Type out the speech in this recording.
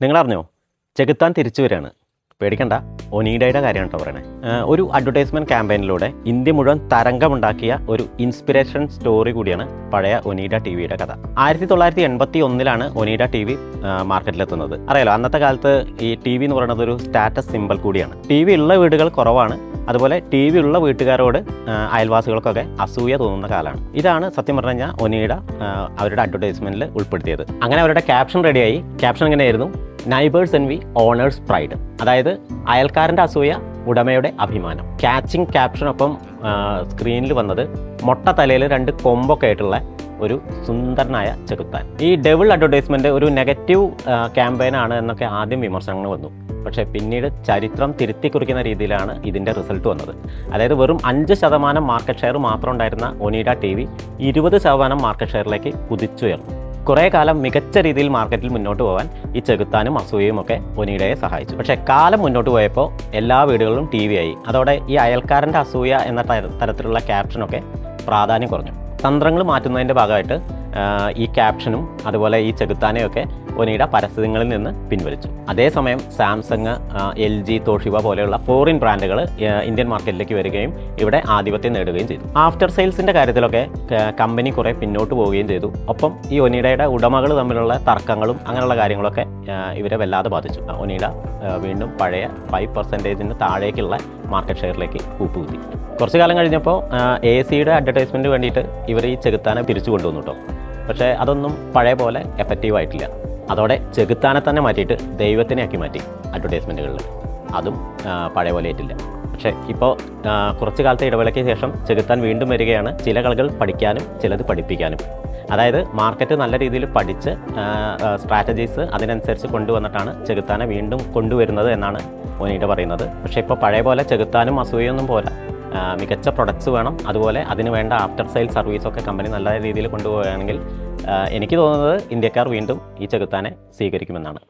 നിങ്ങളറിഞ്ഞോ? ചെകുത്താൻ തിരിച്ചു വരികയാണ്. പേടിക്കണ്ട, ഒനീഡയുടെ കാര്യമാണ് കേട്ടോ പറയണേ. ഒരു അഡ്വർടൈസ്മെൻറ്റ് ക്യാമ്പയിനിലൂടെ ഇന്ത്യ മുഴുവൻ തരംഗമുണ്ടാക്കിയ ഒരു ഇൻസ്പിറേഷൻ സ്റ്റോറി കൂടിയാണ് പഴയ ഒനീഡ ടി വിയുടെ കഥ. 1981 ഒനീഡ ടി വി മാർക്കറ്റിലെത്തുന്നത്. അറിയാലോ, അന്നത്തെ കാലത്ത് ഈ ടി വി എന്ന് പറയുന്നത് ഒരു സ്റ്റാറ്റസ് സിമ്പൽ കൂടിയാണ്. ടി വി ഉള്ള വീടുകൾ കുറവാണ്. അതുപോലെ ടി വി ഉള്ള വീട്ടുകാരോട് അയൽവാസികൾക്കൊക്കെ അസൂയ തോന്നുന്ന കാലമാണ്. ഇതാണ് സത്യം പറഞ്ഞു കഴിഞ്ഞാൽ ഒനീഡ അവരുടെ അഡ്വർടൈസ്മെൻറ്റിൽ ഉൾപ്പെടുത്തിയത്. അങ്ങനെ അവരുടെ ക്യാപ്ഷൻ റെഡിയായി. ക്യാപ്ഷൻ എങ്ങനെയായിരുന്നു? Neighbour's envy, owner's pride. അതായത് അയൽക്കാരൻ്റെ അസൂയ, ഉടമയുടെ അഭിമാനം. ക്യാച്ചിങ് ക്യാപ്ഷനൊപ്പം സ്ക്രീനിൽ വന്നത് മൊട്ട തലയിൽ 2 കൊമ്പൊക്കെ ആയിട്ടുള്ള ഒരു സുന്ദരനായ ചെകുത്താൻ. ഈ ഡെവിൾ അഡ്വർടൈസ്മെൻറ്റ് ഒരു നെഗറ്റീവ് ക്യാമ്പയിനാണ് എന്നൊക്കെ ആദ്യം വിമർശനങ്ങൾ വന്നു. പക്ഷേ പിന്നീട് ചരിത്രം തിരുത്തി കുറിക്കുന്ന രീതിയിലാണ് ഇതിൻ്റെ റിസൾട്ട് വന്നത്. അതായത് വെറും 5% മാർക്കറ്റ് ഷെയർ മാത്രം ഉണ്ടായിരുന്ന ഒനീഡ ടി വി 20% മാർക്കറ്റ് ഷെയറിലേക്ക് കുതിച്ചുയർന്നു. കുറേ കാലം മികച്ച രീതിയിൽ മാർക്കറ്റിൽ മുന്നോട്ട് പോകാൻ ഈ ചെകുത്താനും അസൂയയും ഒക്കെ ഒനീഡയെ സഹായിച്ചു. പക്ഷേ കാലം മുന്നോട്ട് പോയപ്പോൾ എല്ലാ വീടുകളിലും ടി വി ആയി. അതോടെ ഈ അയൽക്കാരൻ്റെ അസൂയ എന്ന തരത്തിലുള്ള ക്യാപ്ഷനൊക്കെ പ്രാധാന്യം കുറഞ്ഞു. തന്ത്രങ്ങൾ മാറ്റുന്നതിൻ്റെ ഭാഗമായിട്ട് ഈ ക്യാപ്ഷനും അതുപോലെ ഈ ചെകുത്താനെയൊക്കെ ഒനീഡ പരസ്യങ്ങളിൽ നിന്ന് പിൻവലിച്ചു. അതേസമയം സാംസങ്, LG, തോഷിബ പോലെയുള്ള ഫോറിൻ ബ്രാൻഡുകൾ ഇന്ത്യൻ മാർക്കറ്റിലേക്ക് വരികയും ഇവിടെ ആധിപത്യം നേടുകയും ചെയ്തു. ആഫ്റ്റർ സെയിൽസിൻ്റെ കാര്യത്തിലൊക്കെ കമ്പനി കുറേ പിന്നോട്ട് പോവുകയും ചെയ്തു. ഒപ്പം ഈ ഒനീഡയുടെ ഉടമകൾ തമ്മിലുള്ള തർക്കങ്ങളും അങ്ങനെയുള്ള കാര്യങ്ങളൊക്കെ ഇവരെ വല്ലാതെ ബാധിച്ചു. ഒനീഡ വീണ്ടും പഴയ 5% താഴേക്കുള്ള മാർക്കറ്റ് ഷെയറിലേക്ക് കൂപ്പുകുത്തി. കുറച്ചു കാലം കഴിഞ്ഞപ്പോൾ AC-യുടെ അഡ്വർടൈസ്മെൻറ്റ് വേണ്ടിയിട്ട് ഇവർ ഈ ചെകുത്താനെ തിരിച്ചു കൊണ്ടുവന്നു കേട്ടോ. പക്ഷേ അതൊന്നും പഴയ പോലെ എഫക്റ്റീവ് ആയിട്ടില്ല. അതോടെ ചെകുത്താനെ തന്നെ മാറ്റിയിട്ട് ദൈവത്തിനെ ആക്കി മാറ്റി അഡ്വർടൈസ്മെൻറ്റുകളിൽ. അതും പഴയ പോലെ ആയിട്ടില്ല. പക്ഷേ ഇപ്പോൾ കുറച്ച് കാലത്തെ ഇടവേളയ്ക്ക് ശേഷം ചെകുത്താൻ വീണ്ടും വരികയാണ്. ചില കളികൾ പഠിക്കാനും ചിലത് പഠിപ്പിക്കാനും. അതായത് മാർക്കറ്റ് നല്ല രീതിയിൽ പഠിച്ച് സ്ട്രാറ്റജീസ് അതിനനുസരിച്ച് കൊണ്ടുവന്നിട്ടാണ് ചെകുത്താനെ വീണ്ടും കൊണ്ടുവരുന്നത് എന്നാണ് ഒനീഡ പറയുന്നത്. പക്ഷേ ഇപ്പോൾ പഴയ പോലെ ചെകുത്താനും അസൂയൊന്നും പോലെ മികച്ച പ്രൊഡക്ട്സ് വേണം. അതുപോലെ അതിന് വേണ്ട ആഫ്റ്റർ സെയിൽ സർവീസൊക്കെ കമ്പനി നല്ല രീതിയിൽ കൊണ്ടുപോവുകയാണെങ്കിൽ എനിക്ക് തോന്നുന്നത് ഇന്ത്യക്കാർ വീണ്ടും ഈ ചെകുത്താനെ സ്വീകരിക്കുമെന്നാണ്.